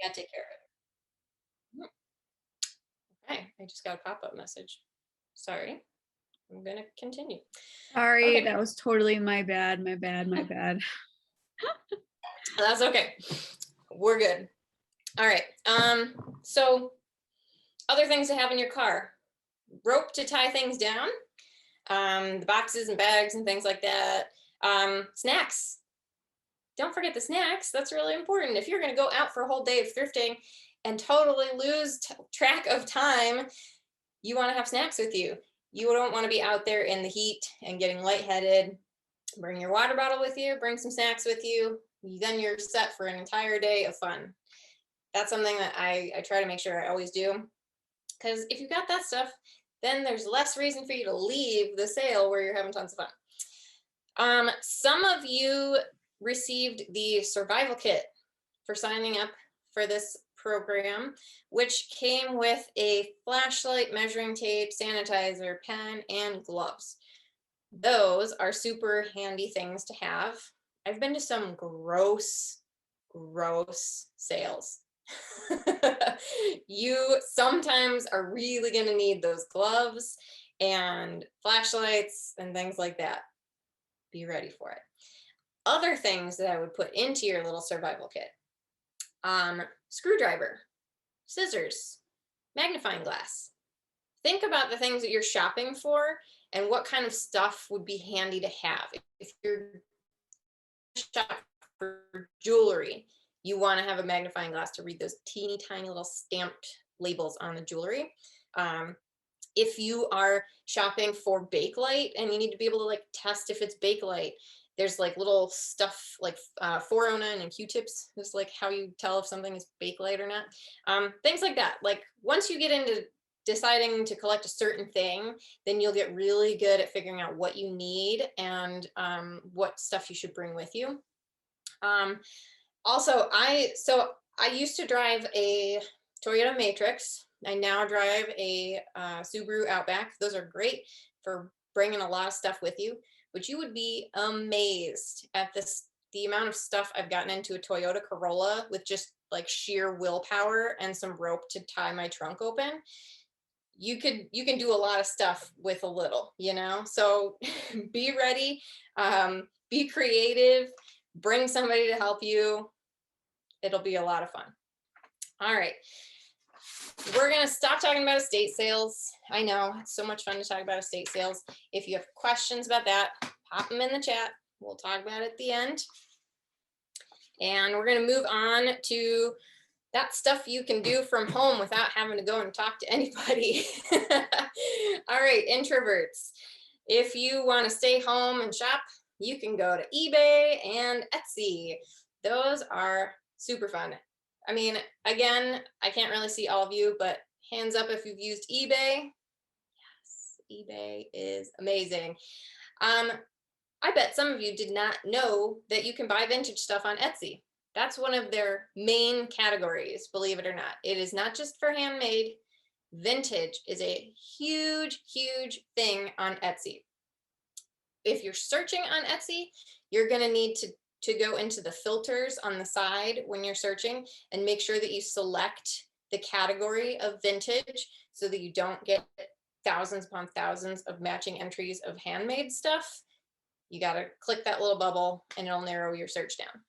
gotta take care of it. Okay, I just got a pop-up message. Sorry, I'm gonna continue. Sorry, Okay. that was totally my bad, my bad, my bad. That's okay. We're good. All right. So other things to have in your car: rope to tie things down, the boxes and bags and things like that. Snacks. Don't forget the snacks. That's really important. If you're going to go out for a whole day of thrifting and totally lose track of time, you want to have snacks with you. You don't want to be out there in the heat and getting lightheaded. Bring your water bottle with you, bring some snacks with you. Then you're set for an entire day of fun. That's something that I try to make sure I always do. Because if you got that stuff, then there's less reason for you to leave the sale where you're having tons of fun. Some of you received the survival kit for signing up for this program, which came with a flashlight, measuring tape, sanitizer, pen, and gloves. Those are super handy things to have. I've been to some gross sales. You sometimes are really going to need those gloves and flashlights and things like that. Be ready for it. Other things that I would put into your little survival kit: screwdriver, scissors, magnifying glass. Think about the things that you're shopping for and what kind of stuff would be handy to have. If you're shopping for jewelry, you want to have a magnifying glass to read those teeny tiny little stamped labels on the jewelry. If you are shopping for Bakelite and you need to be able to like test if it's Bakelite, there's like little stuff like 409 and Q-tips. It's like how you tell if something is Bakelite or not. Things like that. Like once you get into deciding to collect a certain thing, then you'll get really good at figuring out what you need and what stuff you should bring with you. Also, I used to drive a Toyota Matrix. I now drive a Subaru Outback. Those are great for bringing a lot of stuff with you, but you would be amazed at the amount of stuff I've gotten into a Toyota Corolla with just like sheer willpower and some rope to tie my trunk open. You can do a lot of stuff with a little, so be ready, be creative, bring somebody to help you. It'll be a lot of fun. All right. We're going to stop talking about estate sales. I know it's so much fun to talk about estate sales. If you have questions about that, pop them in the chat. We'll talk about it at the end. And we're going to move on to that stuff you can do from home without having to go and talk to anybody. All right, introverts. If you want to stay home and shop, you can go to eBay and Etsy. Those are super fun. I mean, again, I can't really see all of you, but hands up if you've used eBay. Yes, eBay is amazing. I bet some of you did not know that you can buy vintage stuff on Etsy. That's one of their main categories, believe it or not. It is not just for handmade. Vintage is a huge, huge thing on Etsy. If you're searching on Etsy, you're going to need to go into the filters on the side when you're searching and make sure that you select the category of vintage so that you don't get thousands upon thousands of matching entries of handmade stuff. You got to click that little bubble and it'll narrow your search down.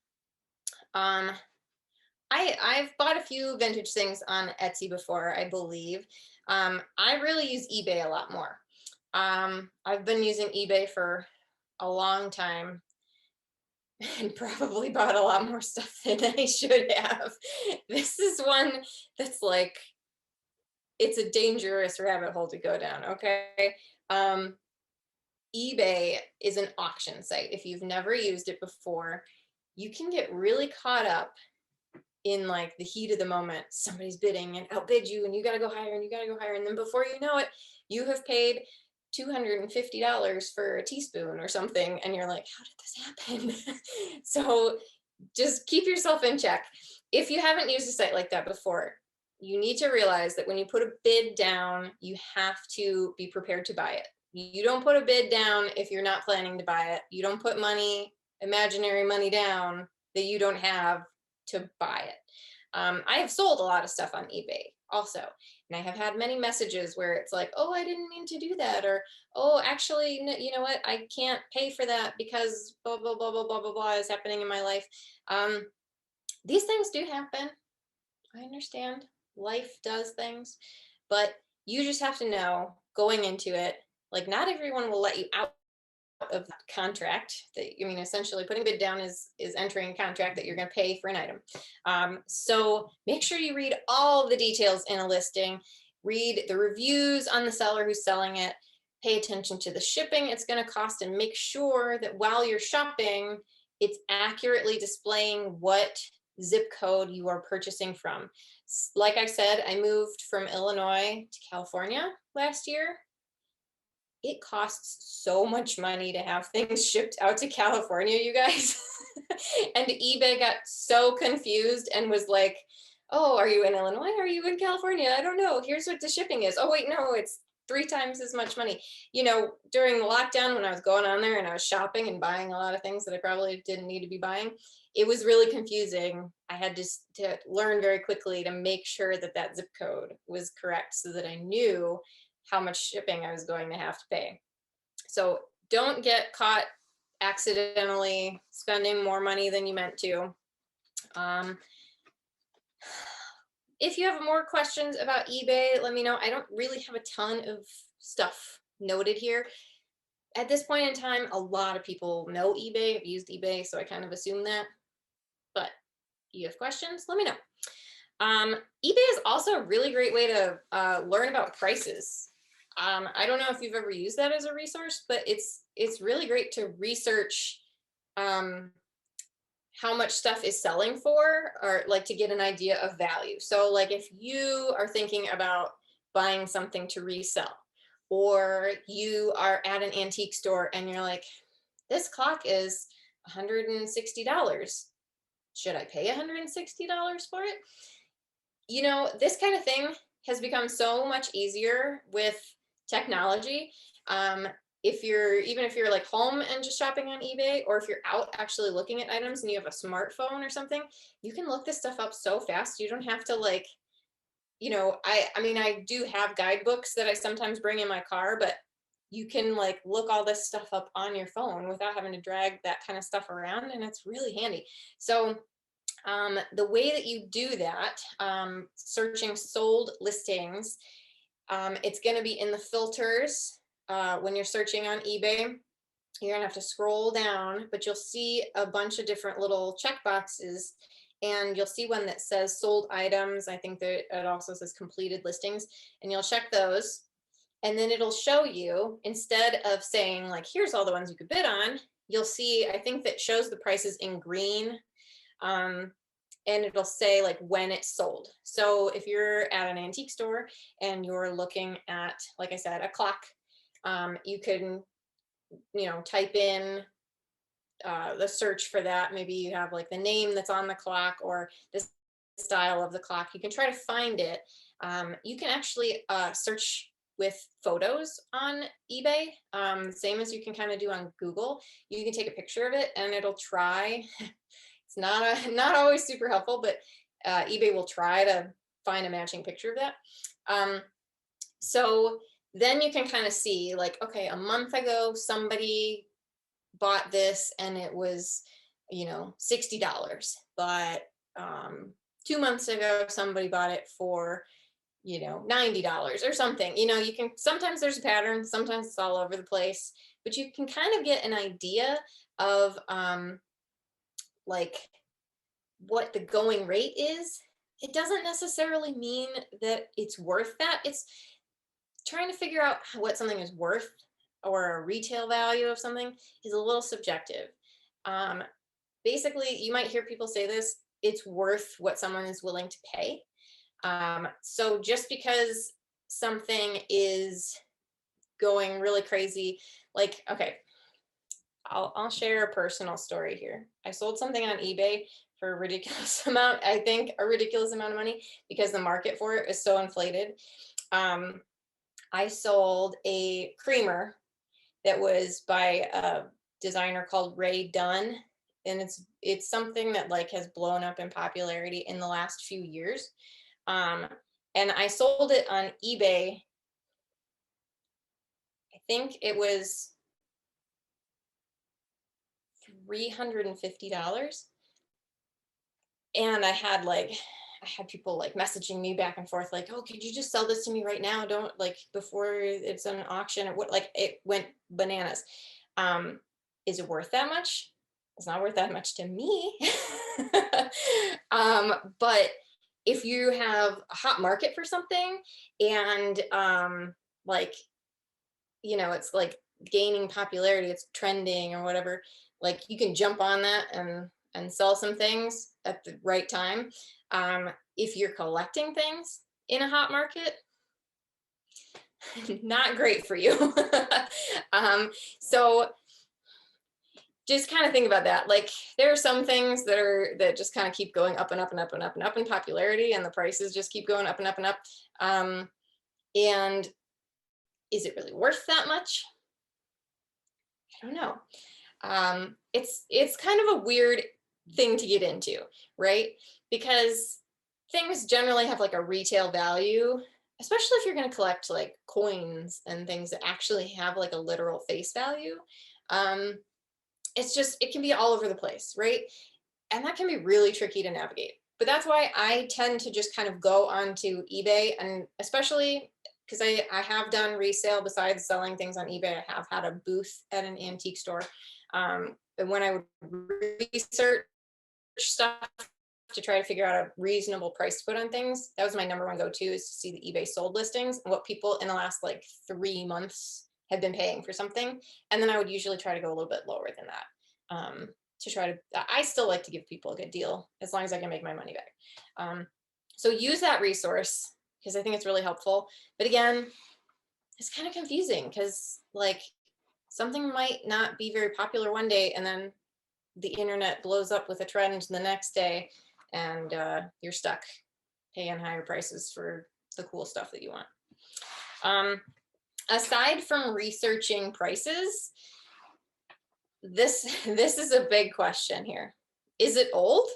I've bought a few vintage things on Etsy before, I believe. I really use eBay a lot more. I've been using eBay for a long time and probably bought a lot more stuff than I should have. This is one that's like, it's a dangerous rabbit hole to go down, okay? eBay is an auction site. If you've never used it before, you can get really caught up in like the heat of the moment. Somebody's bidding and outbid you and you got to go higher and you got to go higher. And then before you know it, you have paid $250 for a teaspoon or something. And you're like, how did this happen? So just keep yourself in check. If you haven't used a site like that before, you need to realize that when you put a bid down, you have to be prepared to buy it. You don't put a bid down if you're not planning to buy it. You don't put money, imaginary money down that you don't have to buy it. I have sold a lot of stuff on eBay also. And I have had many messages where it's like, oh, I didn't mean to do that. Or, oh, actually, you know what? I can't pay for that because blah, blah, blah, blah, blah, blah, blah is happening in my life. Um, these things do happen. I understand. Life does things, but you just have to know going into it, like not everyone will let you out of that contract that, I mean, essentially putting a bid down is entering a contract that you're going to pay for an item. So make sure you read all the details in a listing, read the reviews on the seller who's selling it, pay attention to the shipping it's going to cost, and make sure that while you're shopping, it's accurately displaying what zip code you are purchasing from. Like I said, I moved from Illinois to California last year. It costs so much money to have things shipped out to California, you guys. And eBay got so confused and was like, oh, are you in Illinois? Are you in California? I don't know. Here's what the shipping is. Oh, wait, no, it's 3 times as much money. You know, during the lockdown, when I was going on there and I was shopping and buying a lot of things that I probably didn't need to be buying, it was really confusing. I had to learn very quickly to make sure that that zip code was correct so that I knew how much shipping I was going to have to pay. So don't get caught accidentally spending more money than you meant to. Um, if you have more questions about eBay, let me know. I don't really have a ton of stuff noted here. At this point in time, a lot of people know eBay, have used eBay, so I kind of assume that. But you have questions, let me know. eBay is also a really great way to learn about prices. I don't know if you've ever used that as a resource, but it's really great to research how much stuff is selling for, or like to get an idea of value. So like if you are thinking about buying something to resell, or you are at an antique store and you're like, this clock is $160. Should I pay $160 for it? You know, this kind of thing has become so much easier with technology. Even if you're like home and just shopping on eBay, or if you're out actually looking at items and you have a smartphone or something, you can look this stuff up so fast. You don't have to like, you know, I mean, I do have guidebooks that I sometimes bring in my car, but you can like look all this stuff up on your phone without having to drag that kind of stuff around, and it's really handy. So the way that you do that, searching sold listings, it's going to be in the filters. When you're searching on eBay, you're going to have to scroll down, but you'll see a bunch of different little check boxes, and you'll see one that says sold items. I think that it also says completed listings, and you'll check those. And then it'll show you, instead of saying like, here's all the ones you could bid on, you'll see, I think that shows the prices in green. And it'll say like when it's sold. So if you're at an antique store and you're looking at, like I said, a clock, you can, you know, type in the search for that. Maybe you have like the name that's on the clock or the style of the clock. You can try to find it. You can actually search with photos on eBay, same as you can kind of do on Google. You can take a picture of it and it'll try. It's not always super helpful, but eBay will try to find a matching picture of that. So then you can kind of see like, okay, a month ago, somebody bought this and it was, you know, $60, but 2 months ago, somebody bought it for, you know, $90 or something. You know, you can, sometimes there's a pattern, sometimes it's all over the place, but you can kind of get an idea of like what the going rate is. It doesn't necessarily mean that it's worth that. It's trying to figure out what something is worth, or a retail value of something is a little subjective. Basically, you might hear people say this, it's worth what someone is willing to pay. So just because something is going really crazy, like, okay, I'll share a personal story here. I sold something on eBay for a ridiculous amount, I think a ridiculous amount of money, because the market for it is so inflated. I sold a creamer that was by a designer called Ray Dunn. and it's something that like has blown up in popularity in the last few years. Um, and I sold it on eBay. I think it was $350. And I had people like messaging me back and forth, like, oh, could you just sell this to me right now? Don't like before it's an auction or what, like it went bananas. Um, is it worth that much? It's not worth that much to me. But if you have a hot market for something and like, it's like gaining popularity, it's trending or whatever, like you can jump on that and sell some things at the right time. If you're collecting things in a hot market, not great for you. So just kind of think about that. Like there are some things that just kind of keep going up and up and up and up and up in popularity, and the prices just keep going up and up and up. And is it really worth that much? I don't know. It's kind of a weird thing to get into, right? Because things generally have like a retail value, especially if you're going to collect like coins and things that actually have like a literal face value. Um, it can be all over the place, right? And that can be really tricky to navigate. But that's why I tend to just kind of go onto eBay, and especially because I have done resale besides selling things on eBay. I have had a booth at an antique store. And when I would research stuff to try to figure out a reasonable price to put on things, that was my number one go-to, is to see the eBay sold listings and what people in the last like 3 months have been paying for something. And then I would usually try to go a little bit lower than that. To try to, I still like to give people a good deal as long as I can make my money back. So use that resource because I think it's really helpful. But again, it's kind of confusing because like something might not be very popular one day and then the internet blows up with a trend the next day, and you're stuck paying higher prices for the cool stuff that you want. Aside from researching prices, this is a big question here. Is it old?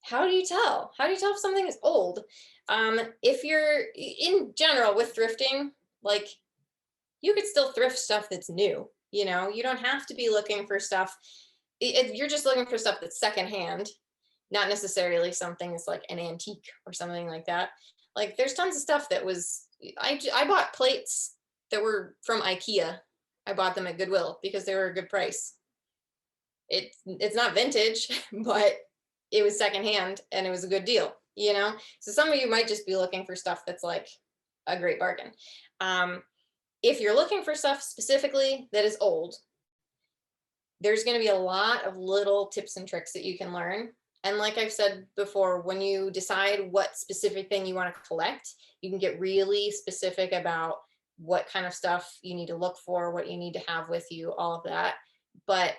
How do you tell? How do you tell if something is old? If you're in general with thrifting, like you could still thrift stuff that's new. You don't have to be looking for stuff. If you're just looking for stuff that's secondhand, not necessarily something that's like an antique or something like that. Like there's tons of stuff that was, I bought plates that were from IKEA. I bought them at Goodwill because they were a good price. It's not vintage, but it was secondhand and it was a good deal, So some of you might just be looking for stuff that's like a great bargain. If you're looking for stuff specifically that is old, there's going to be a lot of little tips and tricks that you can learn. And like I've said before, when you decide what specific thing you want to collect, you can get really specific about what kind of stuff you need to look for, what you need to have with you, all of that. But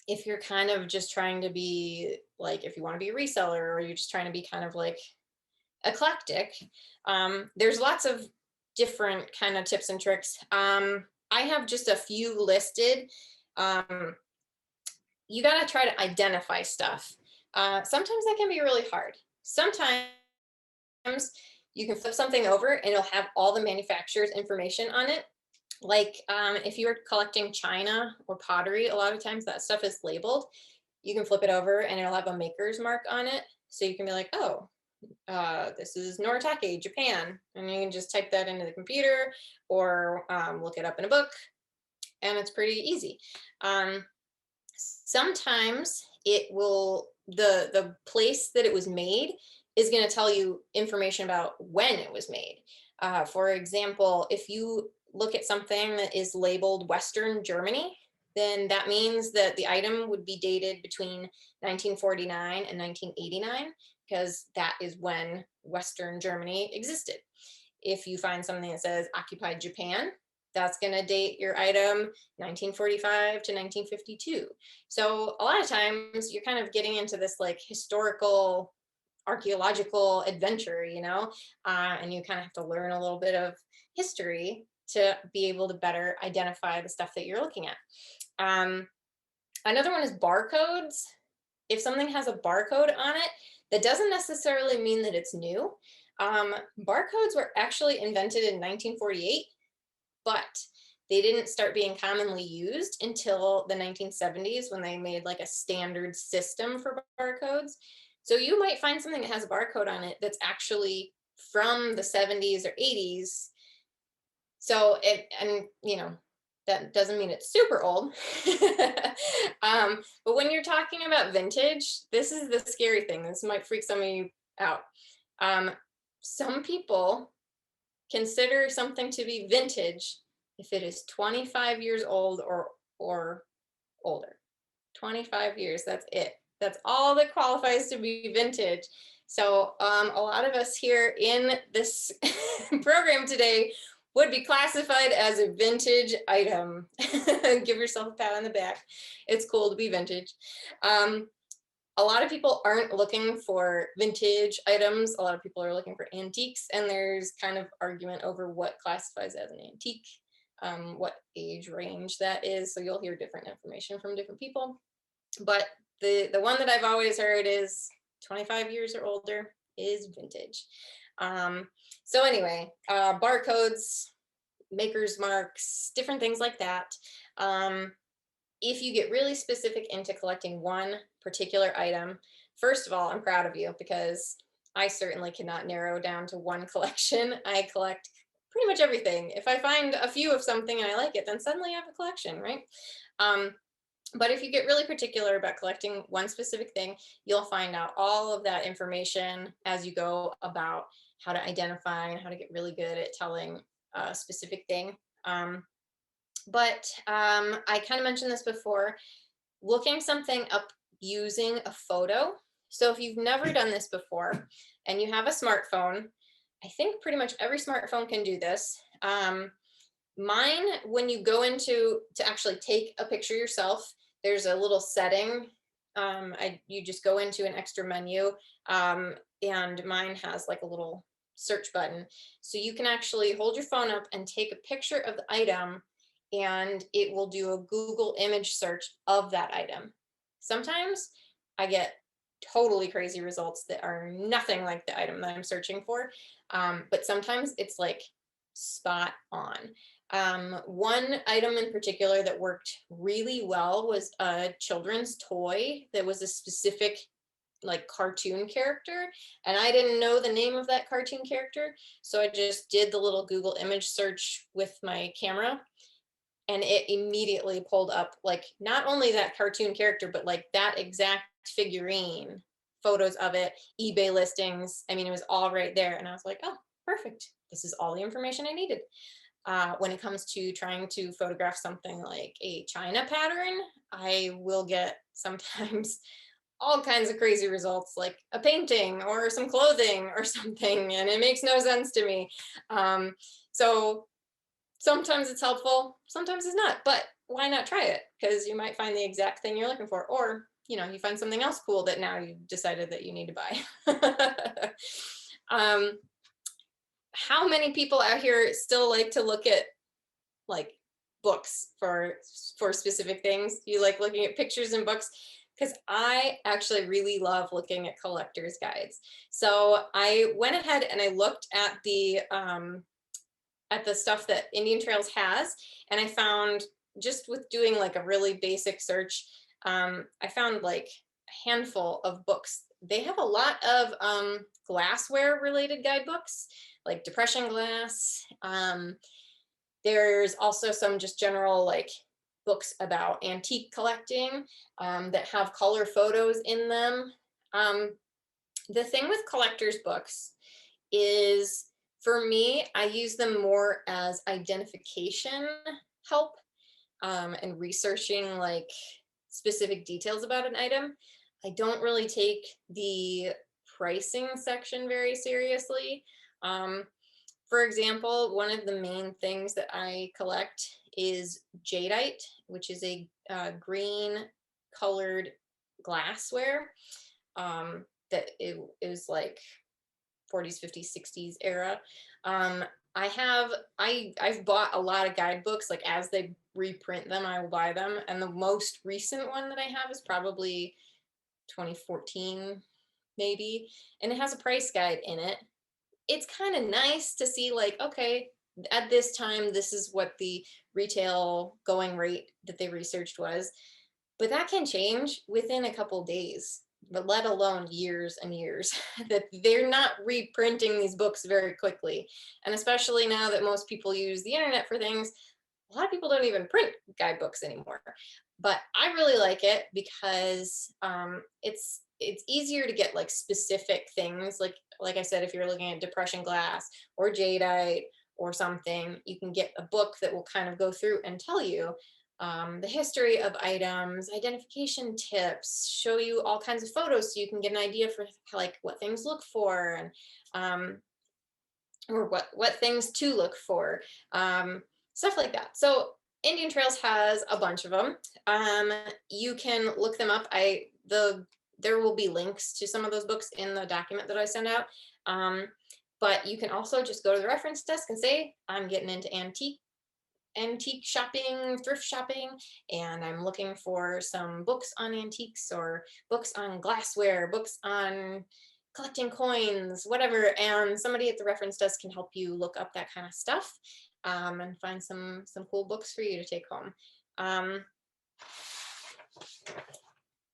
if you're kind of just trying to be like, if you want to be a reseller or you're just trying to be kind of like eclectic, there's lots of different kind of tips and tricks. I have just a few listed. You got to try to identify stuff. Sometimes that can be really hard. Sometimes you can flip something over and it'll have all the manufacturer's information on it. Like if you're collecting china or pottery, a lot of times that stuff is labeled. You can flip it over and it'll have a maker's mark on it. So you can be like, oh, this is Noritake, Japan. And you can just type that into the computer or look it up in a book. And it's pretty easy. Sometimes it will, the place that it was made is going to tell you information about when it was made. For example, if you look at something that is labeled Western Germany, then that means that the item would be dated between 1949 and 1989, because that is when Western Germany existed. If you find something that says occupied Japan, that's going to date your item 1945 to 1952. So a lot of times you're kind of getting into this like historical archaeological adventure, and you kind of have to learn a little bit of history to be able to better identify the stuff that you're looking at. Another one is barcodes. If something has a barcode on it, that doesn't necessarily mean that it's new. Barcodes were actually invented in 1948, but they didn't start being commonly used until the 1970s when they made like a standard system for barcodes. So you might find something that has a barcode on it that's actually from the 70s or 80s. So and that doesn't mean it's super old. But when you're talking about vintage, this is the scary thing. This might freak some of you out. Um, some people consider something to be vintage if it is 25 years old or older. 25 years, that's it. That's all that qualifies to be vintage. So a lot of us here in this program today would be classified as a vintage item. Give yourself a pat on the back. It's cool to be vintage. A lot of people aren't looking for vintage items. A lot of people are looking for antiques, and there's kind of argument over what classifies as an antique, what age range that is. So you'll hear different information from different people. But the one that I've always heard is 25 years or older is vintage. So anyway, barcodes, maker's marks, different things like that. If you get really specific into collecting one particular item, first of all, I'm proud of you because I certainly cannot narrow down to one collection. I collect pretty much everything. If I find a few of something and I like it, then suddenly I have a collection, right? But if you get really particular about collecting one specific thing, you'll find out all of that information as you go about how to identify and how to get really good at telling a specific thing. But I kind of mentioned this before, looking something up using a photo. So if you've never done this before and you have a smartphone, I think pretty much every smartphone can do this. Mine, when you go into to actually take a picture yourself, there's a little setting. You just go into an extra menu, and mine has like a little search button. So you can actually hold your phone up and take a picture of the item, and it will do a Google image search of that item. Sometimes I get totally crazy results that are nothing like the item that I'm searching for. But sometimes it's like spot on. One item in particular that worked really well was a children's toy that was a specific like cartoon character, and I didn't know the name of that cartoon character, so I just did the little Google image search with my camera, and it immediately pulled up like not only that cartoon character but like that exact figurine, photos of it, eBay listings. I mean, it was all right there, and I was like, oh, perfect, this is all the information I needed. When it comes to trying to photograph something like a China pattern, I will get sometimes all kinds of crazy results, like a painting or some clothing or something, and it makes no sense to me. So sometimes it's helpful, sometimes it's not, but why not try it? Because you might find the exact thing you're looking for, or you find something else cool that now you've decided that you need to buy. How many people out here still like to look at like books for specific things? You like looking at pictures in books? Because I actually really love looking at collector's guides. So I went ahead and I looked at the stuff that Indian Trails has, and I found, just with doing like a really basic search, I found like a handful of books. They have a lot of glassware related guidebooks, like depression glass. There's also some just general like books about antique collecting that have color photos in them. The thing with collector's books is, for me, I use them more as identification help, and researching like specific details about an item. I don't really take the pricing section very seriously. For example, one of the main things that I collect is jadeite, which is a green colored glassware, that it was like 40s, 50s, 60s era. I've bought a lot of guidebooks, like as they reprint them, I will buy them. And the most recent one that I have is probably 2014, maybe. And it has a price guide in it. It's kind of nice to see like, okay, at this time, this is what the retail going rate that they researched was. But that can change within a couple days, but let alone years and years. That they're not reprinting these books very quickly. And especially now that most people use the internet for things, a lot of people don't even print guidebooks anymore. But I really like it because it's easier to get like specific things. Like I said, if you're looking at depression glass or jadeite or something, you can get a book that will kind of go through and tell you the history of items, identification tips, show you all kinds of photos so you can get an idea for like what things look for and or what things to look for, stuff like that. So Indian Trails has a bunch of them. You can look them up. There will be links to some of those books in the document that I send out. But you can also just go to the reference desk and say, I'm getting into antique shopping, thrift shopping, and I'm looking for some books on antiques or books on glassware, books on collecting coins, whatever. And somebody at the reference desk can help you look up that kind of stuff, and find some cool books for you to take home.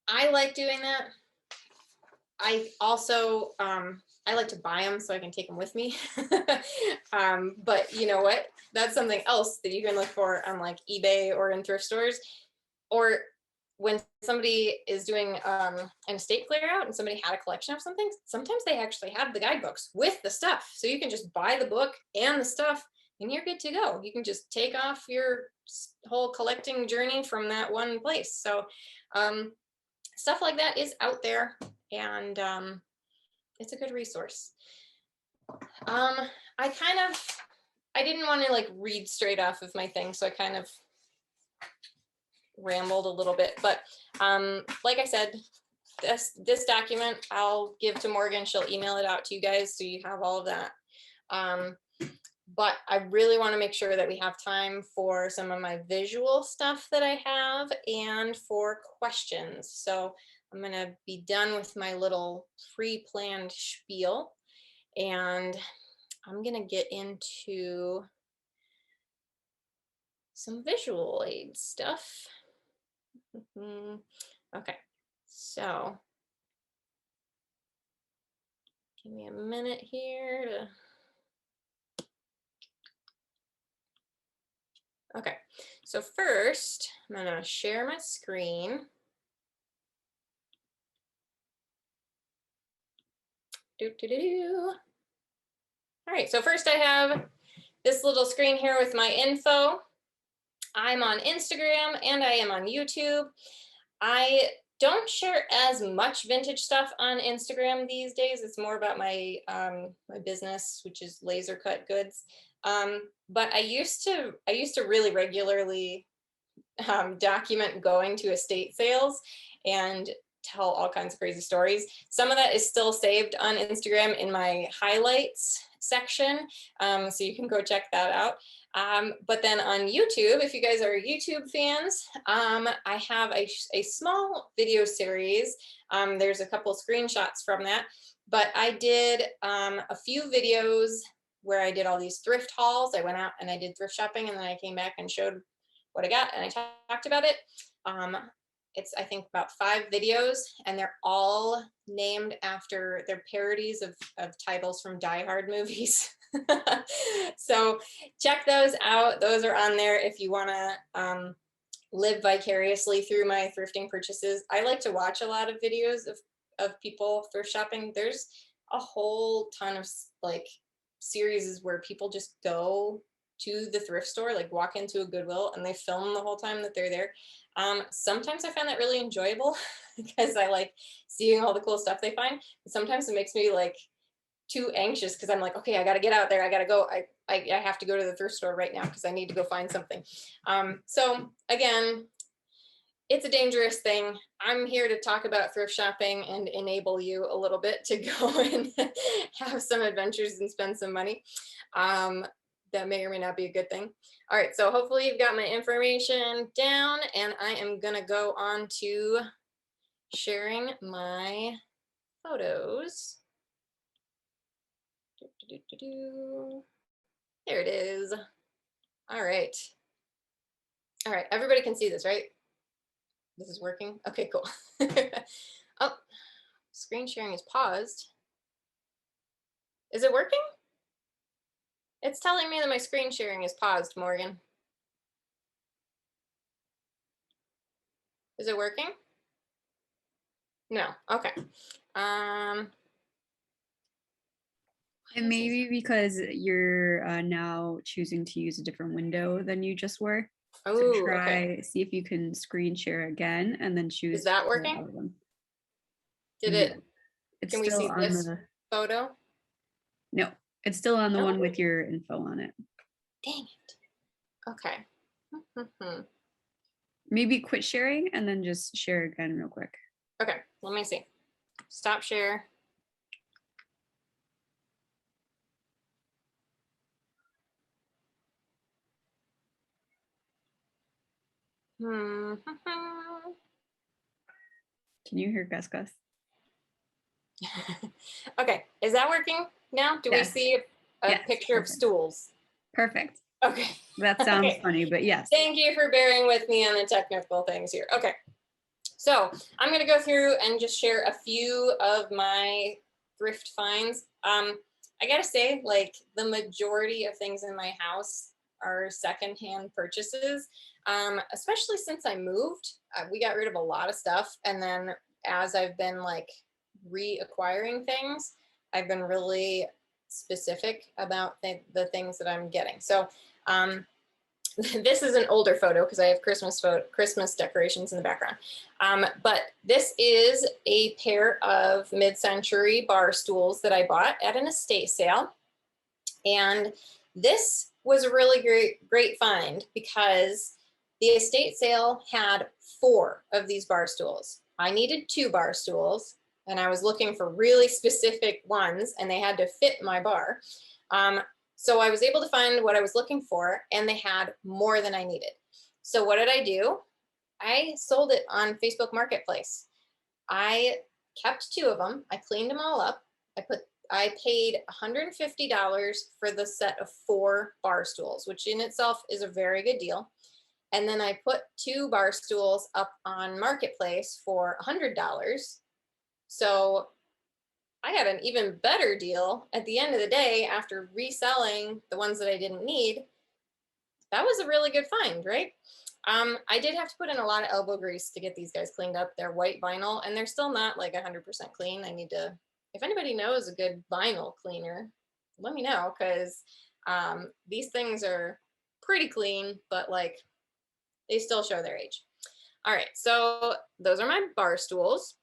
I like doing that. I also I like to buy them so I can take them with me. But you know what? That's something else that you can look for on like eBay or in thrift stores. Or when somebody is doing an estate clear out and somebody had a collection of something, sometimes they actually have the guidebooks with the stuff. So you can just buy the book and the stuff and you're good to go. You can just take off your whole collecting journey from that one place. So stuff like that is out there, and it's a good resource. I didn't want to like read straight off of my thing, so I kind of rambled a little bit, but like I said, this document I'll give to Morgan. She'll email it out to you guys so you have all of that. But I really want to make sure that we have time for some of my visual stuff that I have and for questions. So I'm going to be done with my little pre-planned spiel, and I'm going to get into some visual aid stuff. Okay, so give me a minute here to... Okay, so first I'm gonna share my screen. All right, so first I have this little screen here with my info. I'm on Instagram and I am on YouTube. I don't share as much vintage stuff on Instagram these days. It's more about my my business, which is laser cut goods. But I used to really regularly document going to estate sales and tell all kinds of crazy stories. Some of that is still saved on Instagram in my highlights section, so you can go check that out. But then on YouTube, if you guys are YouTube fans, I have a small video series. There's a couple screenshots from that, but I did a few videos where I did all these thrift hauls. I went out and I did thrift shopping, and then I came back and showed what I got and I talked about it. It's, I think, about 5 videos, and they're all named after, they're parodies of titles from Die Hard movies. So check those out. Those are on there if you want to live vicariously through my thrifting purchases. I like to watch a lot of videos of people thrift shopping. There's a whole ton of like series where people just go to the thrift store, like walk into a Goodwill, and they film the whole time that they're there. Sometimes I find that really enjoyable because I like seeing all the cool stuff they find. But sometimes it makes me like too anxious because I'm like, okay, I got to get out there. I got to go. I have to go to the thrift store right now because I need to go find something. So again, it's a dangerous thing. I'm here to talk about thrift shopping and enable you a little bit to go and have some adventures and spend some money. that may or may not be a good thing. All right, so hopefully you've got my information down, and I am gonna go on to sharing my photos. There it is. All right. All right, everybody can see this, right? This is working? Okay, cool. Oh, screen sharing is paused. Is it working? It's telling me that my screen sharing is paused, Morgan. Is it working? No, okay. And maybe because you're now choosing to use a different window than you just were. So Oh, okay. see if you can screen share again and then Is choose that the working? other one. Did No, it, it's can we still see on this the, photo? no, it's still on the No? one with your info on it. Dang it. Okay. Maybe quit sharing and then just share again real quick. Okay, let me see. Stop share. Can you hear Gus Gus? Okay, is that working now? Do we Yes. see a Yes, picture of perfect. stools? Perfect. Okay. That sounds Okay. funny, but yes. Thank you for bearing with me on the technical things here. Okay, so I'm gonna go through and just share a few of my thrift finds. I gotta say, like, the majority of things in my house are secondhand purchases, especially since I moved. We got rid of a lot of stuff, and then as I've been like reacquiring things, I've been really specific about the things that I'm getting. So this is an older photo because I have Christmas decorations in the background. But this is a pair of mid-century bar stools that I bought at an estate sale. And this was a really great find because the estate sale had 4 of these bar stools. I needed 2 bar stools, and I was looking for really specific ones, and they had to fit my bar. So I was able to find what I was looking for, and they had more than I needed. So what did I do? I sold it on Facebook Marketplace. I kept 2 of them. I cleaned them all up. I paid $150 for the set of 4 bar stools, which in itself is a very good deal. And then I put 2 bar stools up on Marketplace for $100. So I got an even better deal at the end of the day after reselling the ones that I didn't need. That was a really good find, right? I did have to put in a lot of elbow grease to get these guys cleaned up. They're white vinyl and they're still not like 100% clean. I need to, if anybody knows a good vinyl cleaner, let me know, because these things are pretty clean, but like they still show their age. All right, so those are my bar stools.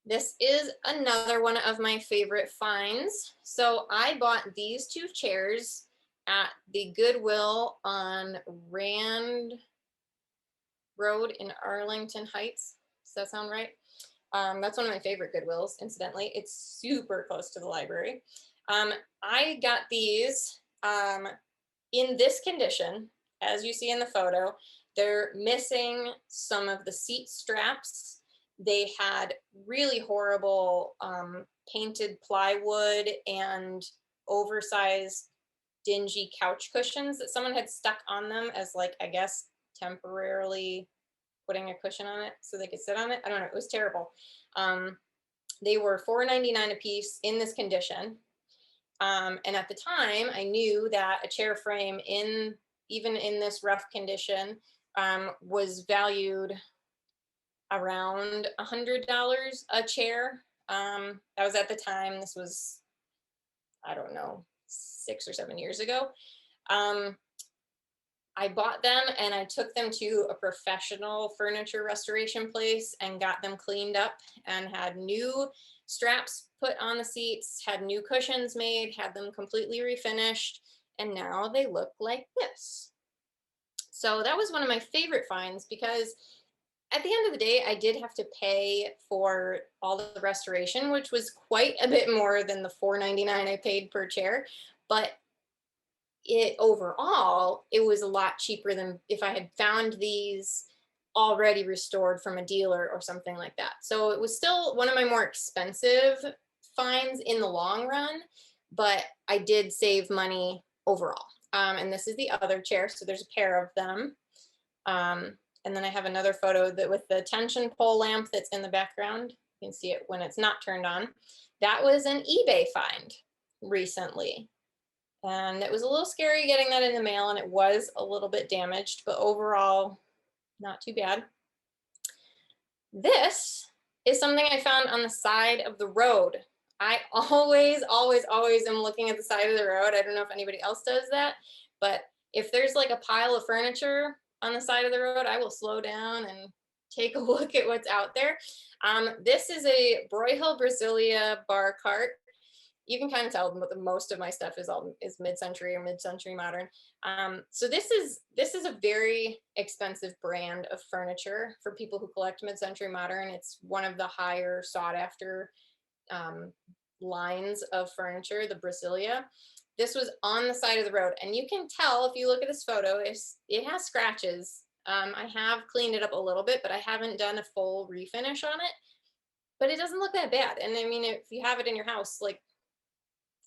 This is another one of my favorite finds. So I bought these 2 chairs at the Goodwill on Rand Road in Arlington Heights. Does that sound right? That's one of my favorite Goodwills, incidentally. It's super close to the library. I got these in this condition, as you see in the photo. They're missing some of the seat straps. They had really horrible painted plywood and oversized dingy couch cushions that someone had stuck on them as, like, I guess temporarily putting a cushion on it so they could sit on it. I don't know, it was terrible. They were $4.99 a piece in this condition. And at the time I knew that a chair frame even in this rough condition was valued around $100 a chair. That was at the time. This was, I don't know, 6 or 7 years ago. I bought them and I took them to a professional furniture restoration place and got them cleaned up and had new straps put on the seats, had new cushions made, had them completely refinished, and now they look like this. So that was one of my favorite finds because at the end of the day, I did have to pay for all the restoration, which was quite a bit more than the $4.99 I paid per chair. But it overall, it was a lot cheaper than if I had found these already restored from a dealer or something like that. So it was still one of my more expensive finds in the long run, but I did save money overall. And this is the other chair. So there's a pair of them. And then I have another photo that with the tension pole lamp that's in the background. You can see it when it's not turned on. That was an eBay find recently. And it was a little scary getting that in the mail, and it was a little bit damaged, but overall, not too bad. This is something I found on the side of the road. I always, always, always am looking at the side of the road. I don't know if anybody else does that, but if there's like a pile of furniture on the side of the road, I will slow down and take a look at what's out there. This is a Broyhill Brasilia bar cart. You can kind of tell that most of my stuff is mid-century or mid-century modern. So this is a very expensive brand of furniture for people who collect mid-century modern. It's one of the higher sought after lines of furniture, the Brasilia. This was on the side of the road, and you can tell if you look at this photo, it has scratches. I have cleaned it up a little bit, but I haven't done a full refinish on it. But it doesn't look that bad. And I mean, if you have it in your house, like,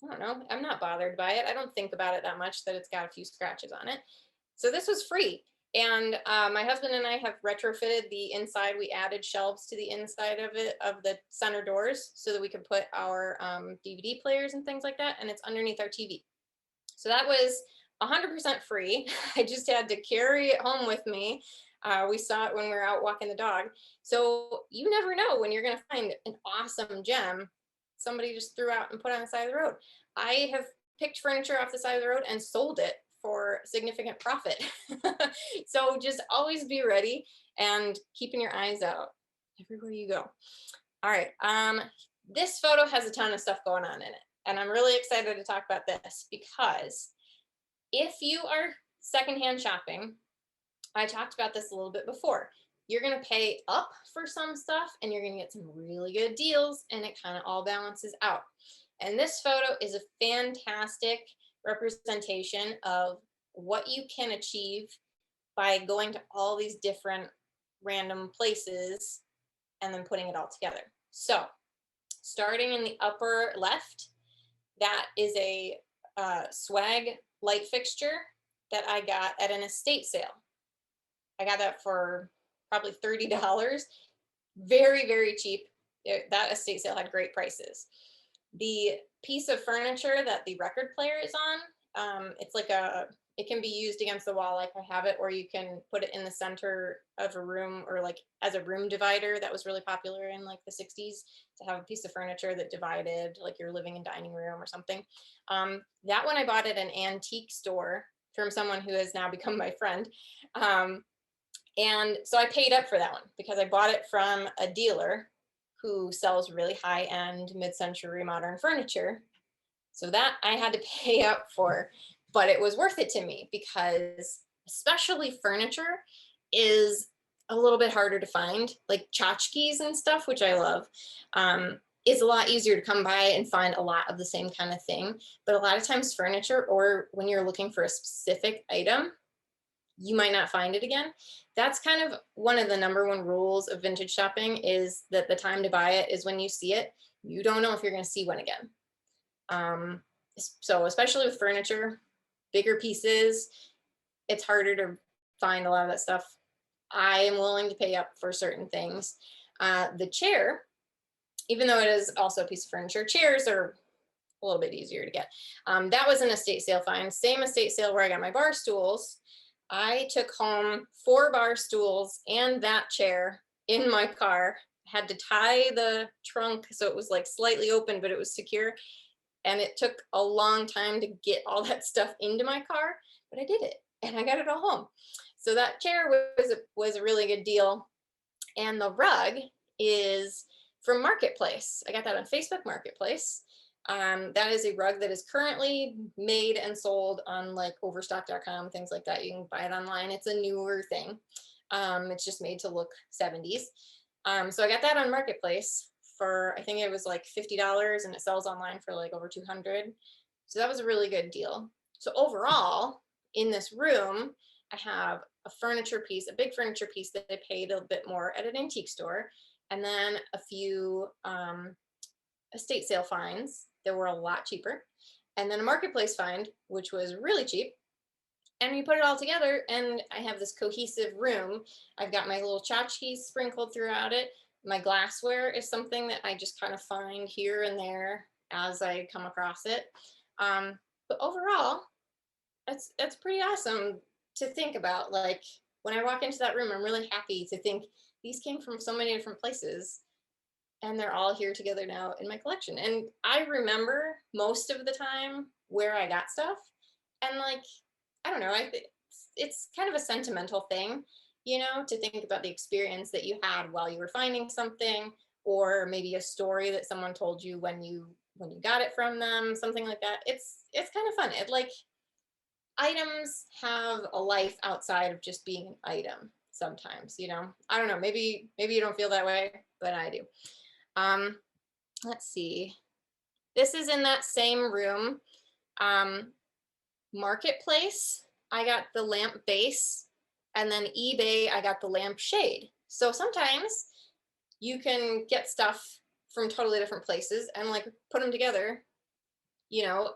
I don't know, I'm not bothered by it. I don't think about it that much that it's got a few scratches on it. So this was free. And my husband and I have retrofitted the inside. We added shelves to the inside of it, of the center doors, so that we could put our DVD players and things like that. And it's underneath our TV. So that was 100% free. I just had to carry it home with me. We saw it when we were out walking the dog. So you never know when you're going to find an awesome gem somebody just threw out and put on the side of the road. I have picked furniture off the side of the road and sold it for significant profit. So just always be ready and keeping your eyes out everywhere you go. All right. This photo has a ton of stuff going on in it. And I'm really excited to talk about this because if you are secondhand shopping, I talked about this a little bit before. You're going to pay up for some stuff and you're going to get some really good deals, and it kind of all balances out. And this photo is a fantastic representation of what you can achieve by going to all these different random places and then putting it all together. So starting in the upper left, that is a swag light fixture that I got at an estate sale. I got that for probably $30. Very, very cheap. That estate sale had great prices. The piece of furniture that the record player is on, it's like it can be used against the wall like I have it, or you can put it in the center of a room, or like as a room divider. That was really popular in like the 60s, to have a piece of furniture that divided like your living and dining room or something. That one I bought at an antique store from someone who has now become my friend. And so I paid up for that one because I bought it from a dealer who sells really high-end mid-century modern furniture. So that I had to pay up for, but it was worth it to me because especially furniture is a little bit harder to find, like tchotchkes and stuff, which I love. It's a lot easier to come by and find a lot of the same kind of thing. But a lot of times furniture, or when you're looking for a specific item, you might not find it again. That's kind of one of the #1 rules of vintage shopping, is that the time to buy it is when you see it. You don't know if you're going to see one again. So especially with furniture, bigger pieces, it's harder to find a lot of that stuff. I am willing to pay up for certain things. The chair, even though it is also a piece of furniture, chairs are a little bit easier to get. That was an estate sale find. Same estate sale where I got my bar stools. I took home 4 bar stools and that chair in my car. Had to tie the trunk so it was like slightly open, but it was secure. And it took a long time to get all that stuff into my car, but I did it and I got it all home. So that chair was a really good deal. And the rug is from Marketplace. I got that on Facebook Marketplace. That is a rug that is currently made and sold on like overstock.com, things like that. You can buy it online. It's a newer thing. It's just made to look 70s. So I got that on Marketplace for, I think it was like $50, and it sells online for like over 200. So that was a really good deal. So overall, in this room, I have a furniture piece, a big furniture piece that I paid a bit more at an antique store, and then a few estate sale finds that were a lot cheaper, and then a marketplace find, which was really cheap. And you put it all together, and I have this cohesive room. I've got my little tchotchkes sprinkled throughout it. My glassware is something that I just kind of find here and there as I come across it. But overall, it's pretty awesome to think about. Like when I walk into that room, I'm really happy to think these came from so many different places, and they're all here together now in my collection. And I remember most of the time where I got stuff, and like I don't know, I think it's kind of a sentimental thing, you know, to think about the experience that you had while you were finding something, or maybe a story that someone told you when you got it from them, something like that. It's kind of fun. It like items have a life outside of just being an item sometimes, you know. I don't know, maybe you don't feel that way, but I do. Um, let's see. This is in that same room. Marketplace, I got the lamp base, and then eBay, I got the lamp shade. So sometimes you can get stuff from totally different places and like put them together. You know,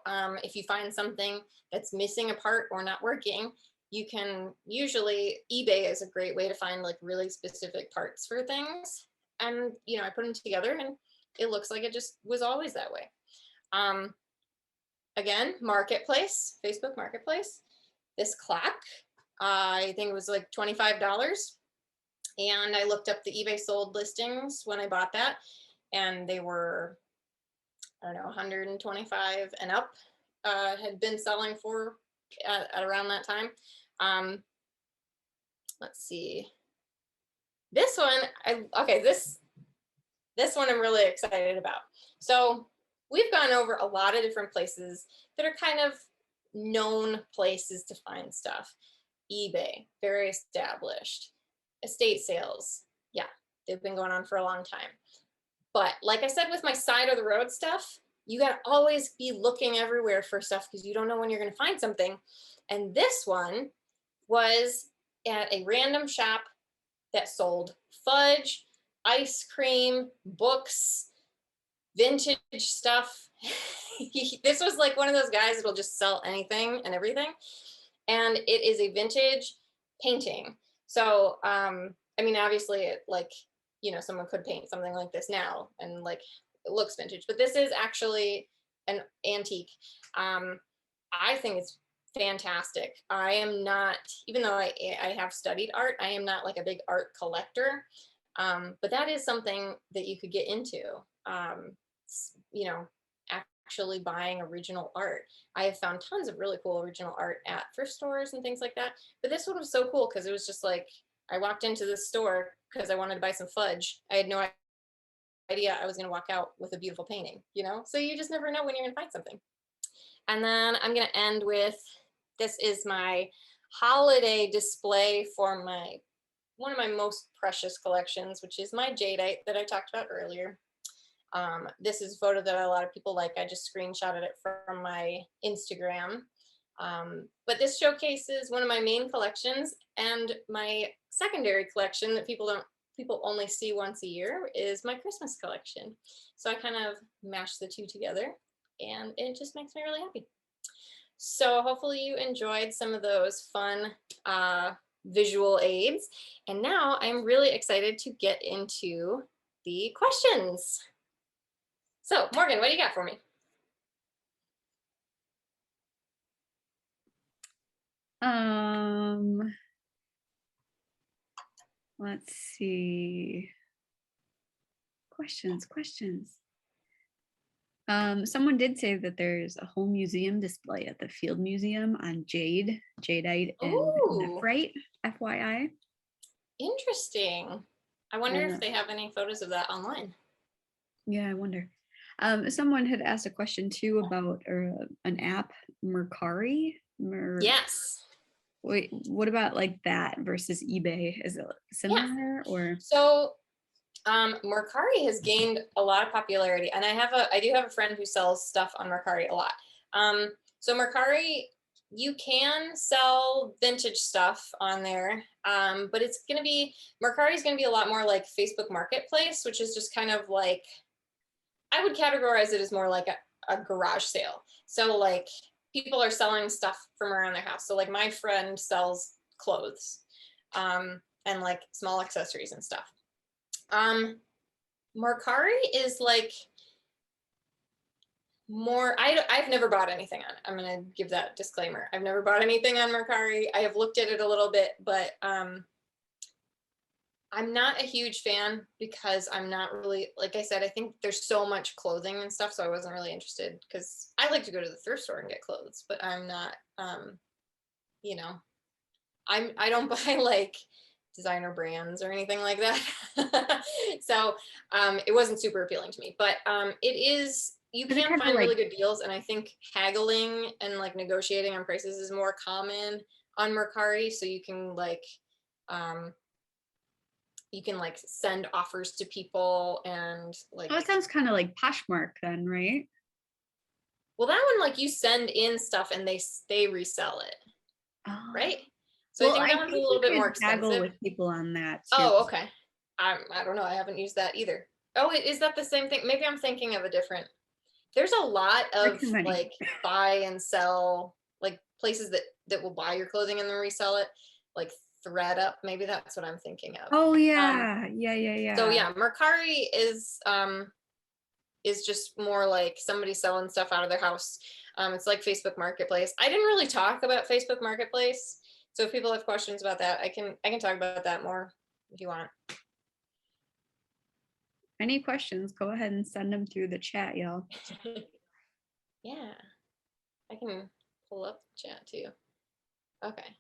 if you find something that's missing a part or not working, you can usually, eBay is a great way to find like really specific parts for things. And, you know, I put them together and it looks like it just was always that way. Again, marketplace, Facebook marketplace. This clock, I think it was like $25. And I looked up the eBay sold listings when I bought that, and they were, I don't know, 125 and up, had been selling for at around that time. Let's see. This one, this one I'm really excited about. So we've gone over a lot of different places that are kind of known places to find stuff. eBay, very established. Estate sales, yeah, they've been going on for a long time. But like I said, with my side of the road stuff, you got to always be looking everywhere for stuff because you don't know when you're going to find something. And this one was at a random shop that sold fudge, ice cream, books, vintage stuff. This was like one of those guys that will just sell anything and everything. And it is a vintage painting. So, I mean, obviously, it like, you know, someone could paint something like this now and like it looks vintage, but this is actually an antique. I think it's fantastic. I am not, even though I have studied art, I am not like a big art collector. But that is something that you could get into, you know, actually buying original art. I have found tons of really cool original art at thrift stores and things like that. But this one was so cool because it was just like, I walked into the store because I wanted to buy some fudge. I had no idea I was going to walk out with a beautiful painting, you know? So you just never know when you're going to find something. And then I'm going to end with, this is my holiday display for one of my most precious collections, which is my jadeite that I talked about earlier. This is a photo that a lot of people like. I just screenshotted it from my Instagram. But this showcases one of my main collections, and my secondary collection that people only see once a year is my Christmas collection. So I kind of mashed the two together, and it just makes me really happy. So hopefully you enjoyed some of those fun visual aids. And now I'm really excited to get into the questions. So Morgan, what do you got for me? Let's see. Questions. Someone did say that there's a whole museum display at the Field Museum on jadeite, and Ooh, nephrite, FYI. interesting. I wonder if they have any photos of that online. Yeah, I wonder. Someone had asked a question too about an app, Mercari. Yes. Wait, what about like that versus eBay? Is it similar or? So Mercari has gained a lot of popularity, and I do have a friend who sells stuff on Mercari a lot. So Mercari You can sell vintage stuff on there, but it's going to be, Mercari is going to be a lot more like Facebook Marketplace, which is just kind of like, I would categorize it as more like a garage sale. So like people are selling stuff from around their house. So like my friend sells clothes, and like small accessories and stuff. Mercari is like more, I've never bought anything on it. I'm gonna give that disclaimer. I've never bought anything on Mercari. I have looked at it a little bit, but I'm not a huge fan because I'm not really, like I said, I think there's so much clothing and stuff, so I wasn't really interested because I like to go to the thrift store and get clothes, but I'm not, you know, I don't buy like designer brands or anything like that. So it wasn't super appealing to me, but it is, you Is it can kind of find really like, good deals, and I think haggling and like negotiating on prices is more common on Mercari, so um, you can like send offers to people and oh, like, it sounds kind of like Poshmark then, right? well, that one, like you send in stuff and they resell it, Oh, right? So I well, think I that one's a think little you bit more could haggle expensive. with people on that too. Oh, okay. I don't know. I haven't used that either. Oh, is that the same thing? Maybe I'm thinking of a different. There's a lot Or of too many. like buy and sell, like places that will buy your clothing and then resell it, like thread up. Maybe that's what I'm thinking of. Oh Um, yeah, yeah, yeah, so yeah. yeah, Mercari is just more like somebody selling stuff out of their house. It's like Facebook Marketplace. I didn't really talk about Facebook Marketplace, so if people have questions about that, I can talk about that more if you want. Any questions? Go ahead and send them through the chat, y'all. Yeah, I can pull up the chat too. Okay.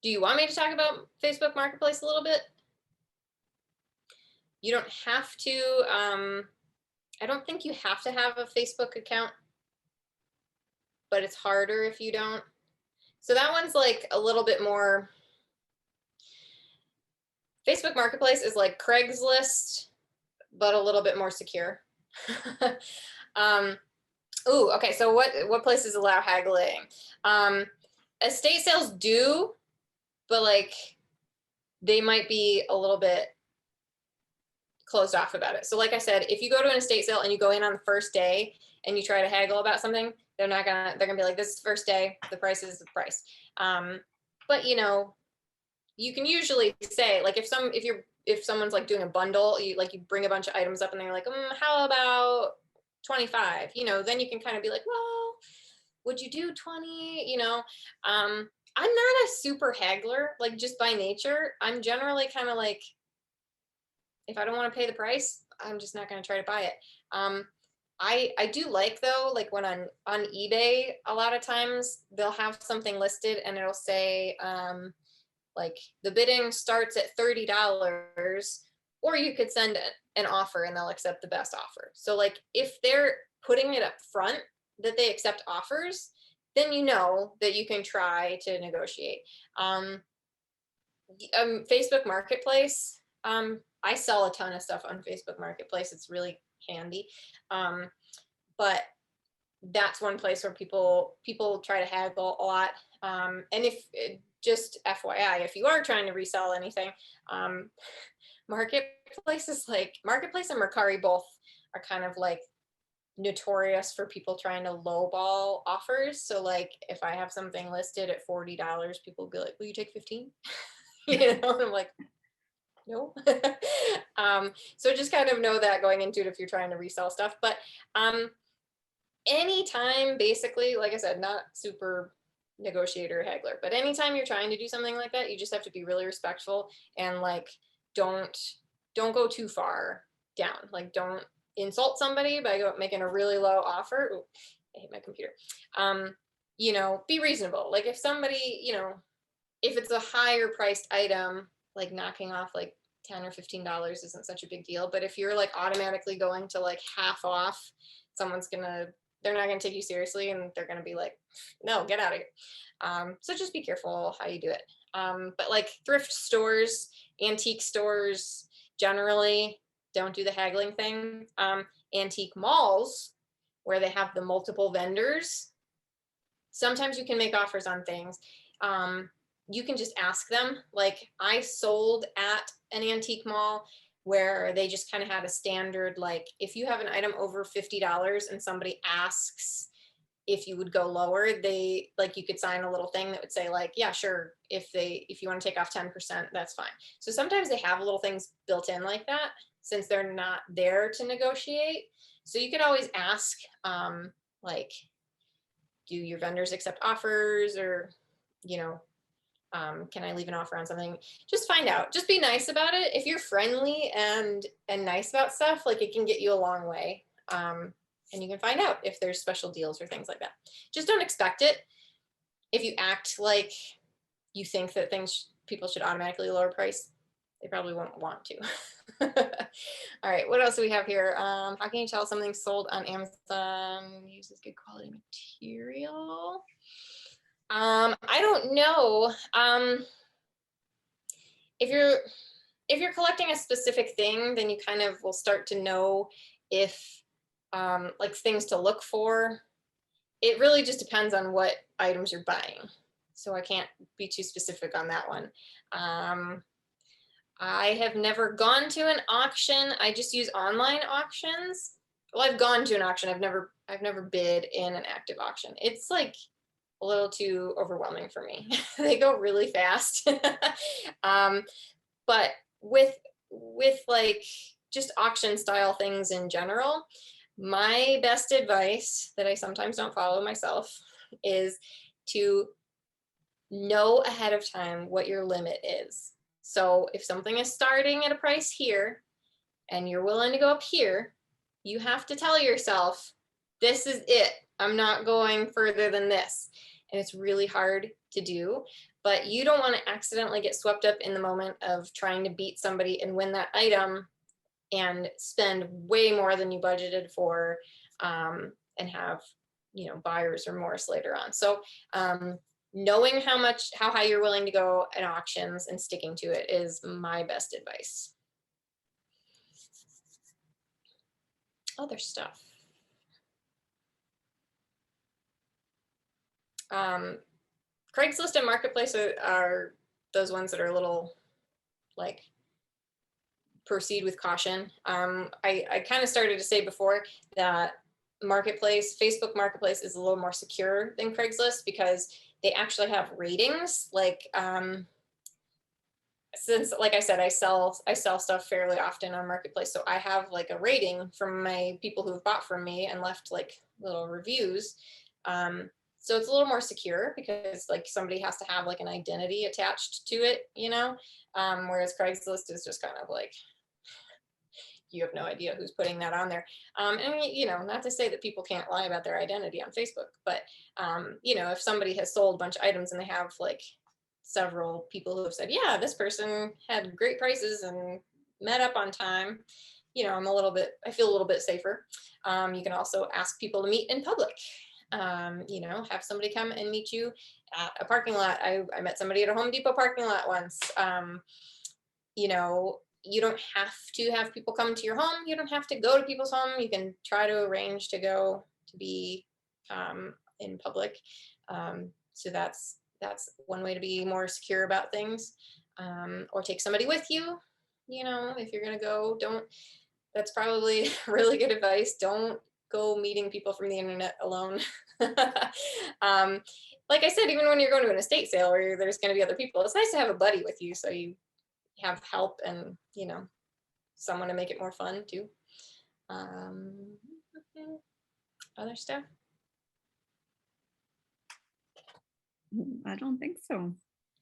Do you want me to talk about Facebook Marketplace a little bit? You don't have to. I don't think you have to have a Facebook account, but it's harder if you don't. So that one's like a little bit more. Facebook Marketplace is like Craigslist, but a little bit more secure. um, ooh, okay. So what places allow haggling? Estate sales do, but like they might be a little bit closed off about it. So like I said, if you go to an estate sale and you go in on the first day and you try to haggle about something, they're gonna be like, this is the first day, the price is the price. But you can usually say, like, if someone's like doing a bundle, you bring a bunch of items up and they're like, how about 25? Then you can kind of be like, well, would you do 20? I'm not a super haggler, like just by nature. I'm generally kind of like, if I don't want to pay the price, I'm just not going to try to buy it. I do like, though, like when on eBay, a lot of times they'll have something listed and it'll say like the bidding starts at $30, or you could send an offer and they'll accept the best offer. So like if they're putting it up front that they accept offers, then you know that you can try to negotiate. Facebook Marketplace. I sell a ton of stuff on Facebook Marketplace. It's really handy. But that's one place where people try to haggle a lot. And if just FYI, if you are trying to resell anything, Marketplace and Mercari both are kind of like notorious for people trying to lowball offers. So like if I have something listed at $40, people will be like, will you take 15? And I'm like, no. So just kind of know that going into it if you're trying to resell stuff. But anytime, basically, like I said, not super negotiator haggler, but anytime you're trying to do something like that, you just have to be really respectful and like don't go too far down. Like don't insult somebody by making a really low offer. Ooh, I hate my computer. Be reasonable. Like if somebody, if it's a higher priced item, like knocking off like $10 or $15 isn't such a big deal. But if you're like automatically going to like half off, they're not gonna take you seriously, and they're gonna be like, no, get out of here. So just be careful how you do it. But like thrift stores, antique stores generally don't do the haggling thing. Antique malls, where they have the multiple vendors, sometimes you can make offers on things. You can just ask them. Like I sold at an antique mall where they just kind of had a standard, like if you have an item over $50 and somebody asks if you would go lower, they like you could sign a little thing that would say like, yeah, sure. If you want to take off 10%, that's fine. So sometimes they have little things built in like that since they're not there to negotiate. So you could always ask, like, do your vendors accept offers, or, you know, can I leave an offer on something? Just find out. Just be nice about it. If you're friendly and nice about stuff, like it can get you a long way. And you can find out if there's special deals or things like that. Just don't expect it. If you act like you think that people should automatically lower price, they probably won't want to. All right, what else do we have here? How can you tell something sold on Amazon uses good quality material? I don't know. If you're collecting a specific thing, then you kind of will start to know if like things to look for. It really just depends on what items you're buying. So I can't be too specific on that one. I have never gone to an auction. I just use online auctions. Well, I've gone to an auction. I've never bid in an active auction. It's like a little too overwhelming for me. They go really fast. But with like just auction style things in general, my best advice that I sometimes don't follow myself is to know ahead of time what your limit is. So if something is starting at a price here and you're willing to go up here, you have to tell yourself, this is it. I'm not going further than this. And it's really hard to do, but you don't want to accidentally get swept up in the moment of trying to beat somebody and win that item and spend way more than you budgeted for, and have, buyer's remorse later on. So knowing how high you're willing to go at auctions and sticking to it is my best advice. Other stuff. Craigslist and Marketplace are those that are a little like proceed with caution. I kind of started to say before that Facebook Marketplace is a little more secure than Craigslist because they actually have ratings. Like since, like I said, I sell stuff fairly often on Marketplace, so I have like a rating from my people who have bought from me and left like little reviews. So it's a little more secure because like somebody has to have like an identity attached to it, whereas Craigslist is just kind of like, you have no idea who's putting that on there. And not to say that people can't lie about their identity on Facebook, but if somebody has sold a bunch of items and they have like several people who have said, yeah, this person had great prices and met up on time, I feel a little bit safer. You can also ask people to meet in public. Have somebody come and meet you at a parking lot. I met somebody at a Home Depot parking lot once. You don't have to have people come to your home. You don't have to go to people's home. You can try to arrange to go to be in public. So that's one way to be more secure about things. Or take somebody with you. If you're gonna go, that's probably really good advice. Don't go meeting people from the internet alone. Like I said, even when you're going to an estate sale where there's going to be other people, it's nice to have a buddy with you so you have help and someone to make it more fun too. Other stuff? I don't think so.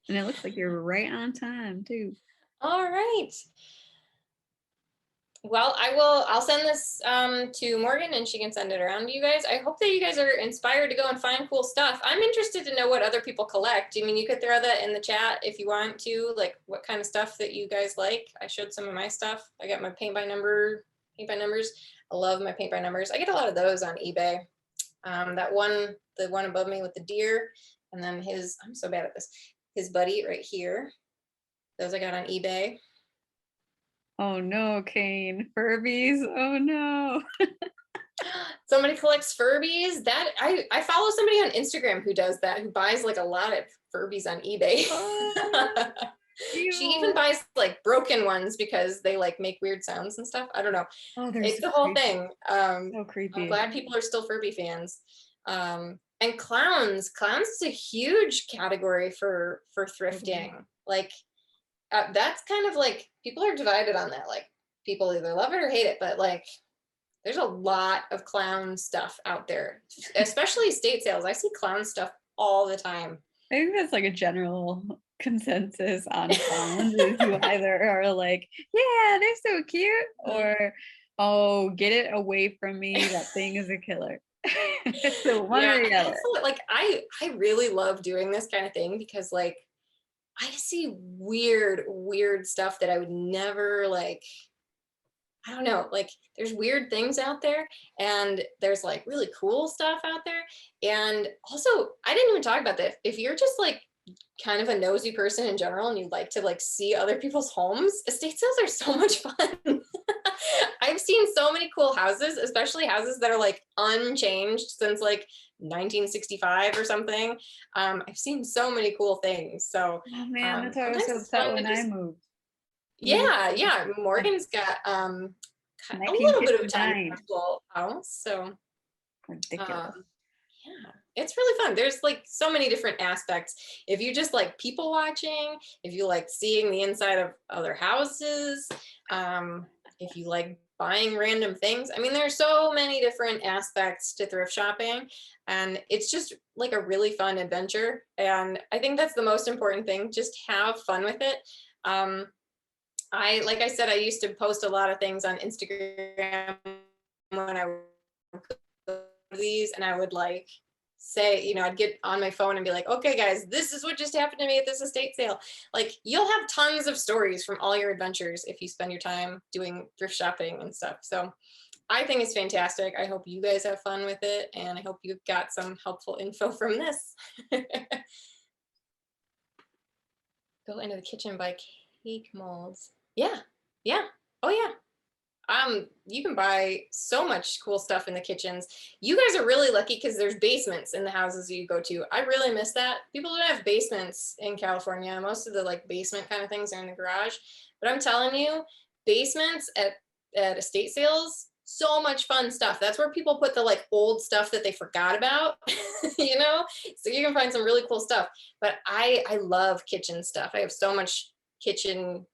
And it looks like you're right on time too. All right. Well, I'll send this to Morgan and she can send it around to you guys. I hope that you guys are inspired to go and find cool stuff. I'm interested to know what other people collect. I mean, you could throw that in the chat if you want to, like what kind of stuff that you guys like. I showed some of my stuff. I got my paint by numbers. I love my paint by numbers. I get a lot of those on eBay. The one above me with the deer, and then I'm so bad at this, his buddy right here. Those I got on eBay. Oh no, Kane. Furbies. Oh no. Somebody collects Furbies. That I follow somebody on Instagram who does that, who buys like a lot of Furbies on eBay. Oh, She even ew. buys like broken ones because they like make weird sounds and stuff. I don't know. Oh, they're It's so the whole creepy. thing. So I'm creepy. glad people are still Furby fans. And clowns. Clowns is a huge category for Totally. thrifting. Like that's kind of like people are divided on that. Like people either love it or hate it, but like there's a lot of clown stuff out there, especially estate sales. I see clown stuff all the time. I think that's like a general consensus on clowns is you either are like, yeah, they're so cute, or oh, get it away from me. That thing is a killer. It's the one Yeah, or the that's other. like I really love doing this kind of thing because like I see weird stuff that I would never like. I don't know, like there's weird things out there and there's like really cool stuff out there. And also, I didn't even talk about this. If you're just like kind of a nosy person in general and you like to like see other people's homes, estate sales are so much fun. I've seen so many cool houses, especially houses that are like unchanged since like 1965 or something. I've seen so many cool things. So Oh man, that's why I was sometimes so it's upset fun to when I just, moved. We moved yeah. in Morgan's got a little bit of a time 1959. capsule house. So Ridiculous. um, yeah, it's really fun. There's like so many different aspects. If you just like people watching, if you like seeing the inside of other houses, if you like buying random things, I mean, there's so many different aspects to thrift shopping, and it's just like a really fun adventure. And I think that's the most important thing. Just have fun with it. Um, like I said, I used to post a lot of things on Instagram when I would these, and I would like say, I'd get on my phone and be like, okay, guys, this is what just happened to me at this estate sale. Like, you'll have tons of stories from all your adventures if you spend your time doing thrift shopping and stuff. So I think it's fantastic. I hope you guys have fun with it, and I hope you've got some helpful info from this. Go into the kitchen, buy cake molds. Yeah, yeah. Oh yeah. You can buy so much cool stuff in the kitchens. You guys are really lucky because there's basements in the houses you go to. I really miss that. People don't have basements in California. Most of the like basement kind of things are in the garage. But I'm telling you, basements at estate sales, so much fun stuff. That's where people put the like old stuff that they forgot about, you know? So you can find some really cool stuff. But I love kitchen stuff. I have so much kitchen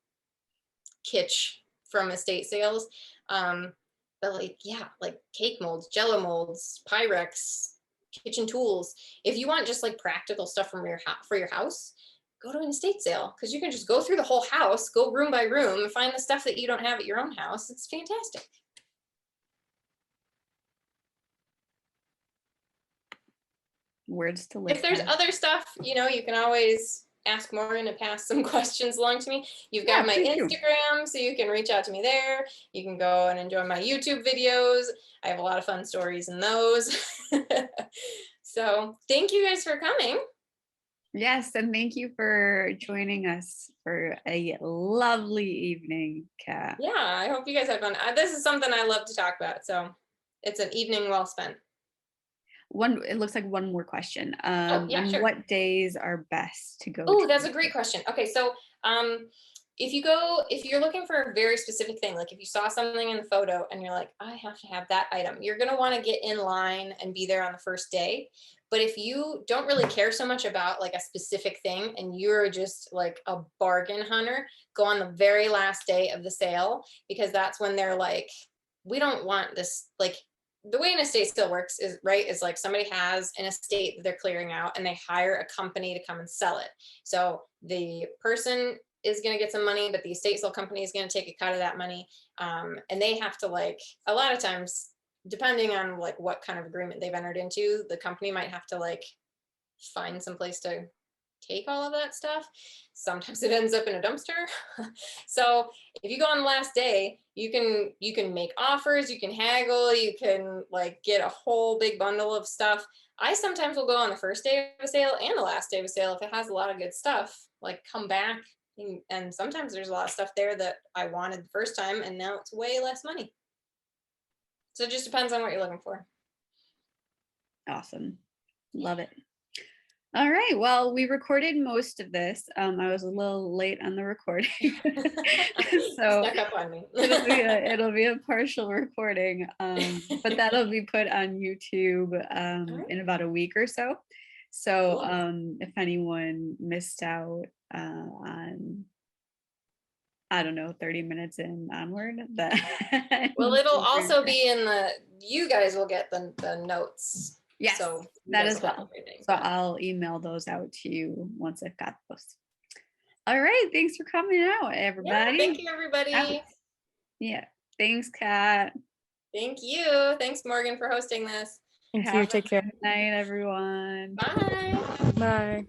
kitsch from estate sales. Um, but like, yeah, like cake molds, jello molds, Pyrex, kitchen tools. If you want just like practical stuff from for your house, go to an estate sale because you can just go through the whole house, go room by room, and find the stuff that you don't have at your own house. It's fantastic. Words to live If there's by. other stuff, you can always ask Morgan to pass some questions along to me. You've Yeah, got my please do. Instagram, so you can reach out to me there. You can go and enjoy my YouTube videos. I have a lot of fun stories in those. So thank you guys for coming. Yes, and thank you for joining us for a lovely evening, Kat. Yeah, I hope you guys had fun. This is something I love to talk about, so it's an evening well spent. It looks like one more question. Oh, yeah, And sure. what days are best to go Oh, to? that's a great question. Okay, so if you're looking for a very specific thing, like if you saw something in the photo and you're like, I have to have that item, you're gonna want to get in line and be there on the first day. But if you don't really care so much about like a specific thing and you're just like a bargain hunter, go on the very last day of the sale because that's when they're like, we don't want this like the way an estate still works is right is like somebody has an estate that they're clearing out and they hire a company to come and sell it. So the person is going to get some money, but the estate sale company is going to take a cut of that money. And they have to like, a lot of times, depending on like what kind of agreement they've entered into, the company might have to like find some place to take all of that stuff. Sometimes it ends up in a dumpster. So if you go on the last day, you can make offers, you can haggle, you can like get a whole big bundle of stuff. I sometimes will go on the first day of a sale and the last day of a sale if it has a lot of good stuff, like come back. And sometimes there's a lot of stuff there that I wanted the first time and now it's way less money. So it just depends on what you're looking for. Awesome. Love it. All right. Well, we recorded most of this. I was a little late on the recording. So Snuck up on me. it'll be a partial recording. But that'll be put on YouTube right. in about a week or so. So Cool. if anyone missed out on, I don't know, 30 minutes in onward, that Well, it'll also be in you guys will get the notes. yes, so that as well. So I'll email those out to you once I've got those. All right. Thanks for coming out, everybody. Yeah, thank you, everybody. Yeah. Thanks, Kat. Thank you. Thanks, Morgan, for hosting this. Thank you. Take care. Good night, everyone. Bye. Bye.